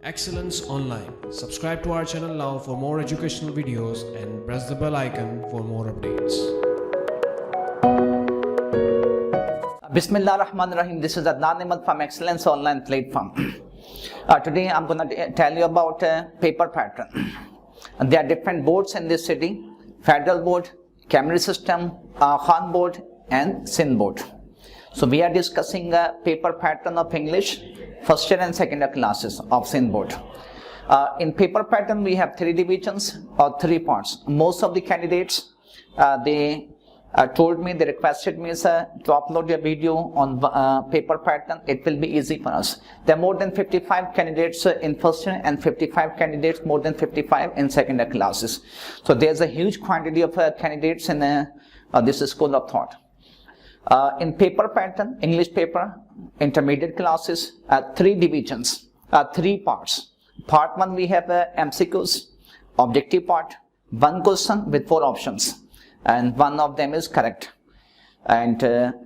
Excellence Online. Subscribe to our channel now for more educational videos and press the bell icon for more updates. Bismillah ar-Rahman ar-Rahim. This is Adnan Ahmed from Excellence Online platform. Today I'm going to tell you about paper pattern. There are different boards in this city: Federal Board, Camry System, Khan Board and Sindh Board. So we are discussing paper pattern of English first year and second year classes of Sindh Board. In paper pattern we have 3 divisions or 3 parts. Most of the candidates they told me, they requested me to upload a video on paper pattern. It will be easy for us. There are more than 55 candidates in first year and 55 candidates, more than 55 in second year classes. So there's a huge quantity of candidates in this school of thought. In paper pattern, English paper, intermediate classes, 3 divisions, 3 parts. Part 1 we have MCQs, objective part, 1 question with 4 options, and 1 of them is correct. And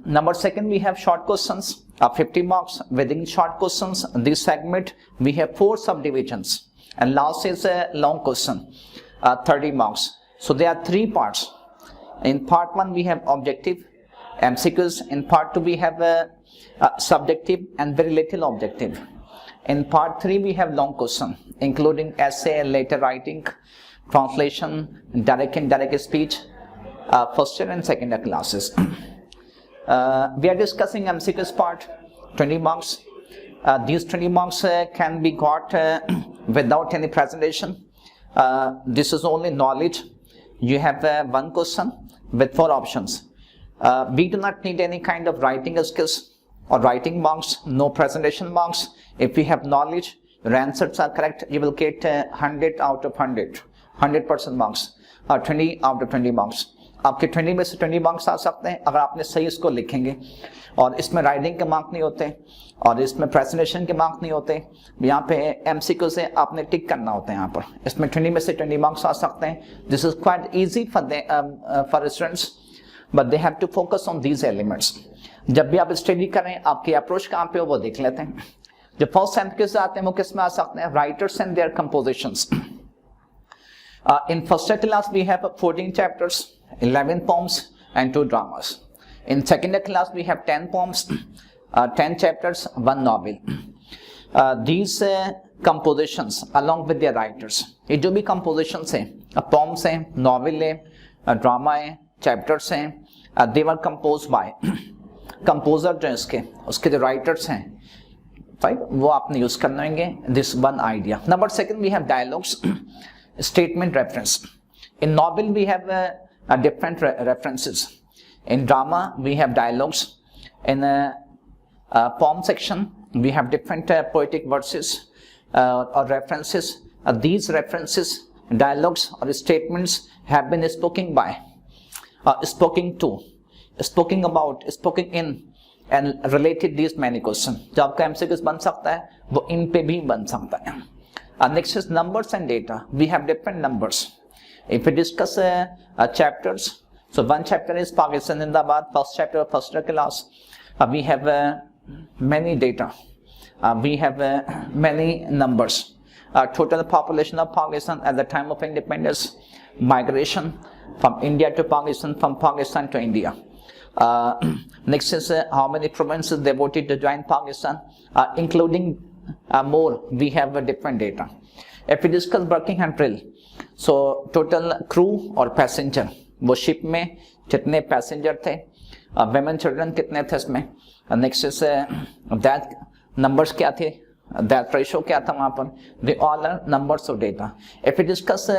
number 2 we have short questions, 50 marks. Within short questions, this segment we have 4 subdivisions, and last is a long question, 30 marks. So there are 3 parts. In part 1 we have objective MCQs. In part 2 we have subjective and very little objective. In part 3 we have long question, including essay, letter writing, translation, direct and indirect speech, first year and second year classes. We are discussing MCQs part, 20 marks. These 20 marks can be got without any presentation. This is only knowledge. You have 1 question with 4 options. We do not need any kind of writing skills or writing marks, no presentation marks. If we have knowledge, your answers are correct, you will get 100 out of 100, 100% marks, 20 out of 20 marks. आपके 20 में से 20 marks आ सकते हैं अगर आपने सही इसको लिखेंगे, और इसमें राइटिंग के मार्क नहीं होते और इसमें प्रेजेंटेशन के मार्क नहीं होते. यहाँ पे एमसीक्यू से आपने टिक करना होता है. यहाँ पर इसमें 20 में से 20 मार्क्स आ सकते हैं. This is quite easy for students, but they have to focus on these elements. जब भी आप स्टडी करें, आपकी अप्रोच कहाँ पे हो वो देख लेते हैं. जो फर्स्ट एमसीक्यूज आते हैं वो किस में आ सकते हैं? Writers and their compositions. In first year class we have 14 chapters, 11 poems and 2 dramas. In second year class we have 10 poems, 10 chapters, 1 novel. These compositions along with their writers, ये जो भी compositions हैं, poems हैं, novel है, drama है, chapters हैं, they were composed by composer जो हैं उसके जो writers हैं, right? वो आपने यूज करना होंगे. This one idea. Number 2 we have dialogues, statement, reference. In novel we have different references. In drama we have dialogues. In poem section we have different poetic verses or references. These references, dialogues or statements have been spoken by, spoken to, spoken about, spoken in and related these many questions. जो आपका MCQs बन सकता है वो इन पे भी बन सकता है. Next is numbers and data. We have different numbers. If we discuss chapters, so 1 chapter is Pakistan Zindabad, first chapter of first year class. We have many data. We have many numbers. Total population of Pakistan at the time of independence, migration from India to Pakistan, from Pakistan to India. Next is how many provinces they voted to join Pakistan, including more. We have different data. If we discuss working and drill, so total crew or passenger, वो ship में कितने passenger थे, women children कितने थे इसमें. Next is that numbers क्या थे, that ratio क्या था वहाँ पर. They all are numbers of data. If we discuss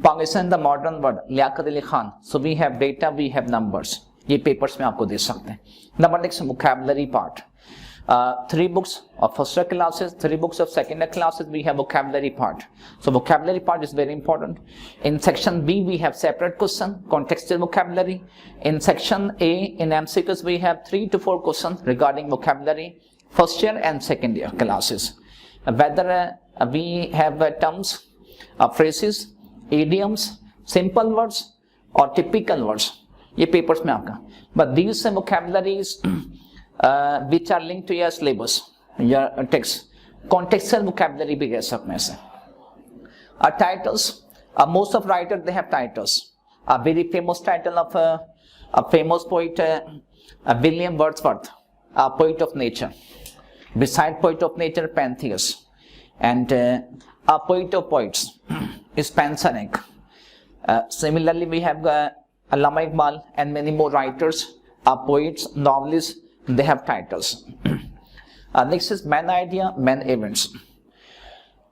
Pakistan the modern world, Liaquat Ali Khan, so we have data, we have numbers. ये पेपर्स में आपको दे सकते हैं. Number next vocabulary part. 3 books of first year classes, 3 books of second year classes, we have vocabulary part. So vocabulary part is very important. In section B we have separate question, contextual vocabulary. In section A, in MCQs we have 3 to 4 questions regarding vocabulary, first year and second year classes. Whether we have terms, phrases, idioms, simple words or typical words, ये papers में आपका. But these vocabularies which are linked to your syllabus, your text, contextual vocabulary भी कह सकते हैं इसे. Titles, most of writers they have titles. A very famous title of a famous poet, William Wordsworth, a poet of nature. Beside poet of nature, Pantheus, and a poet of poets is Pansanic. Similarly, we have Allama Iqbal and many more writers, poets, novelists. They have titles. Next is main idea, main events.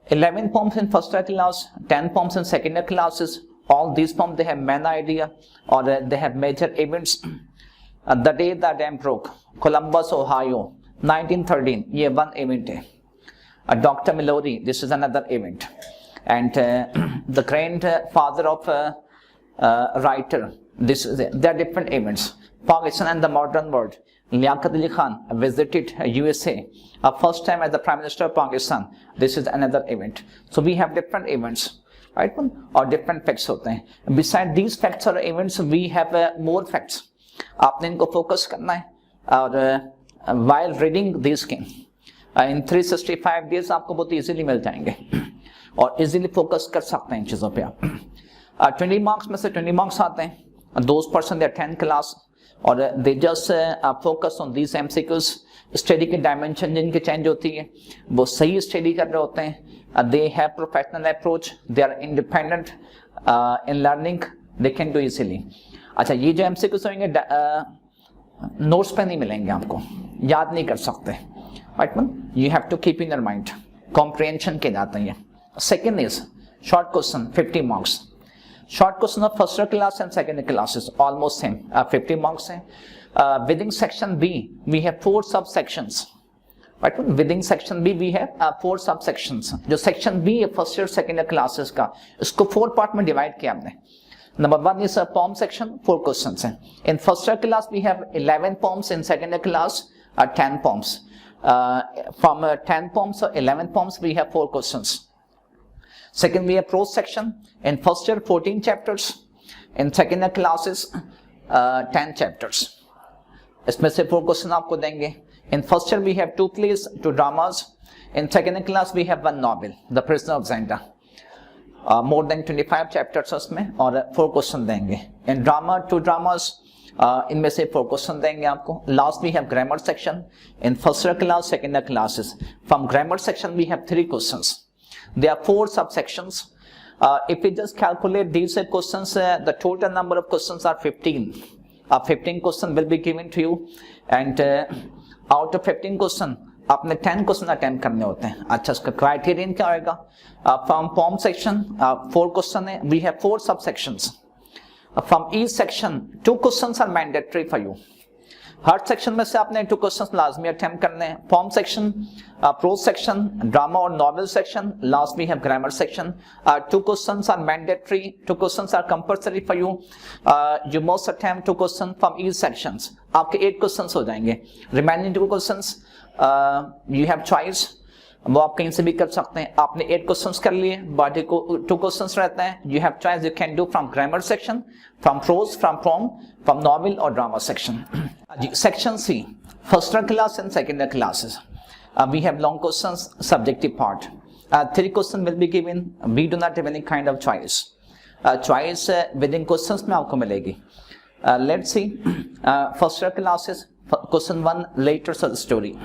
11 poems in first year class, 10 poems in second year classes. All these poems they have main idea or they have major events. The day the dam broke, Columbus, Ohio, 1913. ये one event है. Dr. Mallory, this is another event. And the grandfather of writer. They are different events. Pakistan and the modern world. Liaquat Ali Khan visited USA first time as the Prime Minister of Pakistan. This is another event. So we have different events, right? Or different facts होते हैं. Besides these facts or events, we have more facts. आपने इनको focus करना है और while reading these things in 365 days आपको बहुत easily मिल जाएंगे और easily focus कर सकते हैं इन चीज़ों पे आप. 20 marks में से 20 marks आते हैं. Those person they are 10 class और they just focus on these MCQs. Study की डायमेंशन जिनकी चेंज होती है वो सही स्टडी कर रहे होते हैं. They have professional approach, they are independent in learning, they can do easily. अच्छा, ये जो MCQs होंगे नोट्स पे नहीं मिलेंगे, आपको याद नहीं कर सकते, राइट मन. You have to keep in your mind. Comprehension के जाते हैं. Second is short question, 50 marks. Short question of first year class and second year classes almost same, 50 marks है. Within section B we have 4 subsections, right? Within section B we have 4 subsections. जो section B है first year second year classes का, इसको 4 part में divide किया हमने. Number 1 is a poem section, 4 questions हैं. In first year class we have 11 poems, in second year class 10 poems. From 10 poems or 11 poems we have 4 questions. Second we have prose section. In first year 14 chapters, in second year classes 10 chapters. इसमें से 4 question आपको देंगे. In first year we have 2 plays, 2 dramas. In second year class we have 1 novel, The Prisoner of Zenda. More than 25 chapters उसमें और 4 question देंगे. In drama 2 dramas, इनमें से 4 question देंगे आपको. Last we have grammar section. In first year class, second year classes. From grammar section we have 3 questions. There are 4 subsections. If we just calculate these questions, the total number of questions are 15. 15 questions will be given to you, and out of 15 question आपने 10 question attempt करने होते हैं. अच्छा, इसका criterion क्या होगा? From poem section 4 question है. We have 4 subsections. From each section 2 questions are mandatory for you. हर सेक्शन में से आपने 2 क्वेश्चंस लाजमी अटेम्प्ट करने हैं. Form section, prose section, drama और novel section. Last we have grammar section. 2 questions are mandatory, 2 questions are compulsory for you. You must attempt 2 question from each sections. आपके 8 questions हो जाएंगे. Remaining 2 questions you have choice, वो आप कहीं से भी कर सकते हैं. आपने 8 क्वेश्चंस कर लिए, बाकी को 2 क्वेश्चंस रहते हैं. You have choice, you can do from grammar section, from prose, from poem, from novel और drama section. Section C, first year class and second year classes. We have long questions, subjective part. 3 questions will be given. We do not have any kind of choice. Choice within questions में आपको मिलेगी. Let's see. First year classes. Question 1, letters of the story.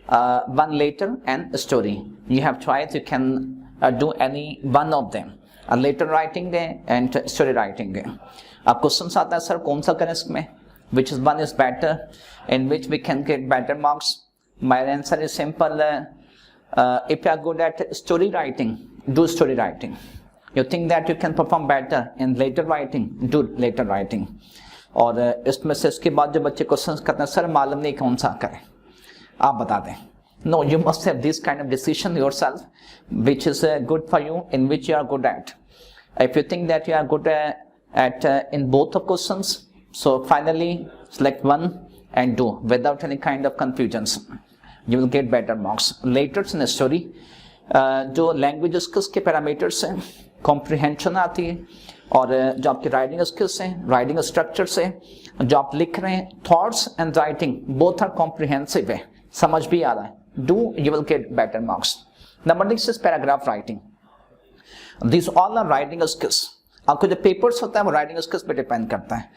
1 letter and a story. You have choice. You can do any one of them. Letter writing है and story writing है. अब questions आता है, sir कौन सा करें इसमें? Which is one is better, in which we can get better marks? My answer is simple. If you are good at story writing, do story writing. You think that you can perform better in later writing, do later writing. और इसमें से इसके बाद जो बच्चे questions करते हैं, sir मालूम नहीं कौन सा करें, आप बता दें. No, you must have this kind of decision yourself, which is good for you, in which you are good at. If you think that you are good at in both of questions, so finally select one and do without any kind of confusions. You will get better marks. Later in a story, जो language skills के parameters हैं, comprehension आती है, और जो आपकी writing skills हैं, writing structure से, जो आप लिख रहे हैं, thoughts and writing both are comprehensive है, समझ भी आ रहा है. do, you will get better marks. Number next is paragraph writing. These all are writing skills. आपको जो papers होता है वो writing skills पे depend करता है.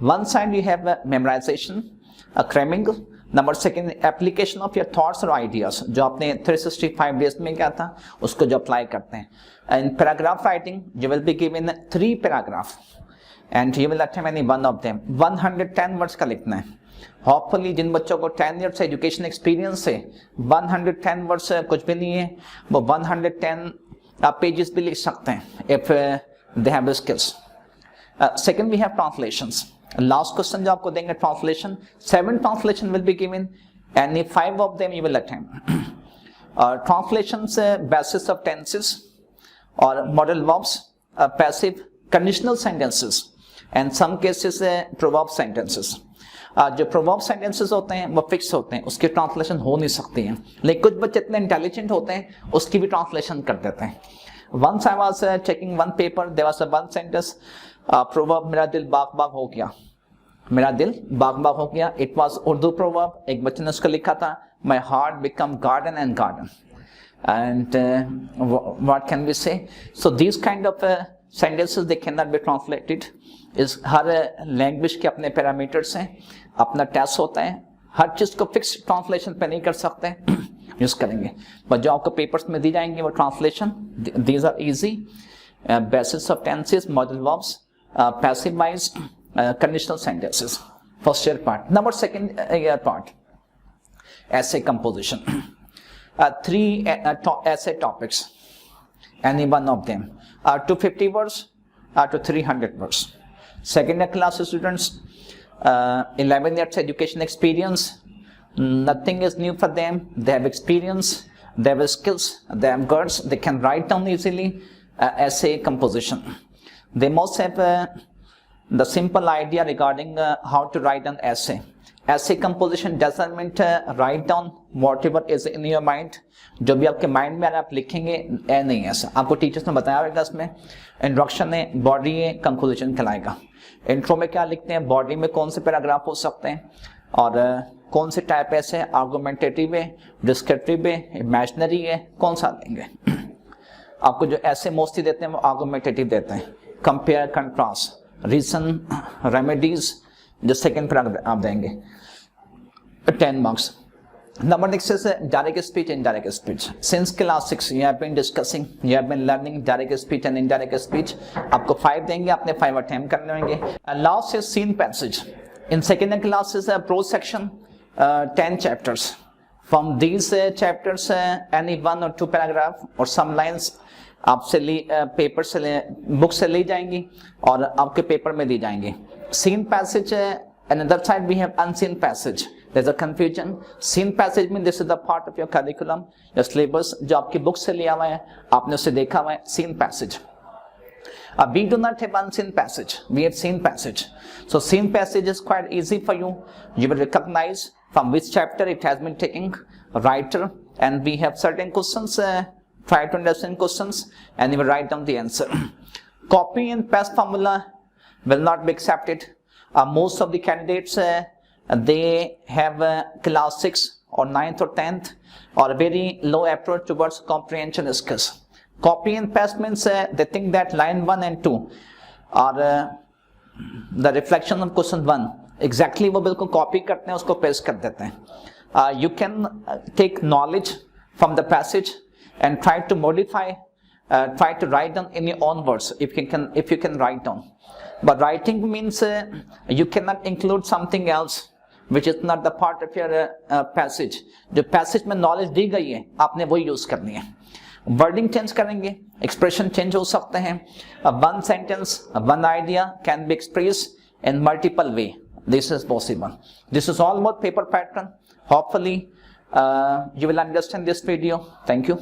One side you have memorization, cramming. Number second, application of your thoughts or ideas. जो आपने 365 days में क्या था उसको जो apply करते हैं. In paragraph writing, you will be given 3 paragraphs and you will attempt any one of them. 110 words का लिखना है. Hopefully जिन बच्चों को 10 years education experience है 110 words कुछ भी नहीं है, वो 110 pages भी लिख सकते हैं if they have the skills. Second, we have translations. Last question जो आपको देंगे translation. 7 translation will be given and if 5 of them you will attempt. Translations basis of tenses or modal verbs, passive conditional sentences and some cases proverb sentences. जो proverb sentences होते हैं वो fix होते हैं, उसकी ट्रांसलेशन हो नहीं सकती है, लेकिन कुछ बच्चे इतने इंटेलिजेंट होते हैं उसकी भी ट्रांसलेशन कर देते हैं. Once I was checking one paper, there was a one sentence proverb, मेरा दिल बाग बाग हो गया, मेरा दिल बाग बाग हो गया. It was Urdu proverb. एक बच्चे ने उसको लिखा था, my heart become garden and garden. And what can we say? So these kind of sentences they cannot be translated. इस हर लैंग्वेज के अपने पैरामीटर्स हैं, अपना टेस्ट होता है, हर चीज को फिक्स ट्रांसलेशन पे नहीं कर सकते, यूज करेंगे. बट जो आपको पेपर्स में दी जाएंगे वो translation, these are easy. Basis of tenses, modal verbs, passive voice, conditional sentences. First year part. Number second year part, essay composition. 3 essay topics, any one of them, 250 words to 300 words. Second year class students, 11 years education experience, nothing is new for them, they have experience, they have skills, they have guts, they can write down easily. Essay composition, they must have the simple idea regarding how to write an essay. Essay composition doesn't mean write down whatever is in your mind. जो भी आपके mind में आप लिखेंगे ऐ नहीं है ऐसा. आपको टीचर्स ने बताया होगा इसमें. इंट्रोडक्शन है, बॉडी है, कंक्लूजन कहलाएगा. इंट्रो में क्या लिखते हैं, बॉडी में कौन से पैराग्राफ हो सकते हैं और कौन से टाइप ऐसे है, आर्गुमेंटेटिव है, डिस्क्रिप्टिव है, इमेजिनरी है, कौन सा लेंगे. आपको जो ऐसे मोस्टली देते हैं वो आर्गुमेंटेटिव देते हैं. कंपेयर, कंट्रास्ट, रीजन, रेमेडीज, जो सेकेंड पैराग्राफ आप देंगे 10 marks. Number next is direct speech, indirect speech. Since class 6 you have been discussing, you have been learning direct speech and indirect speech. आपको 5 देंगे, आपने 5 attempt करने होंगे. Last is scene passage. In second class is a prose section, 10 chapters. From these chapters any 1 or 2 paragraph or some lines आपसे paper से book से ली जाएंगी और आपके पेपर में दी जाएंगी. Scene passage, another side we have unseen passage. There's a confusion. Scene passage means this is the part of your curriculum, your syllabus, जो आपकी बुक से लिया हुआ है, आपने उसे देखा हुआ है. Scene passage. We do not have unseen passage. We have scene passage. So scene passage is quite easy for you. You will recognize from which chapter it has been taken, writer, and we have certain questions. Try to understand questions and you will write down the answer. Copy and paste formula will not be accepted. Most of the candidates they have class 6 or 9th or 10th or very low approach towards comprehension skills. Copy and paste means they think that line 1 and 2 are the reflection of question 1. Exactly वो बिल्कुल copy करते हैं, उसको paste कर देते हैं. You can take knowledge from the passage and try to modify, try to write down in your own words if you can write down. But writing means you cannot include something else which is not the part of your passage. जो passage में knowledge दी गई है आपने वही use करनी है. Wording change करेंगे, expression change हो सकते हैं. One sentence, one idea can be expressed in multiple way. This is possible. This is all about paper pattern. Hopefully you will understand this video. Thank you.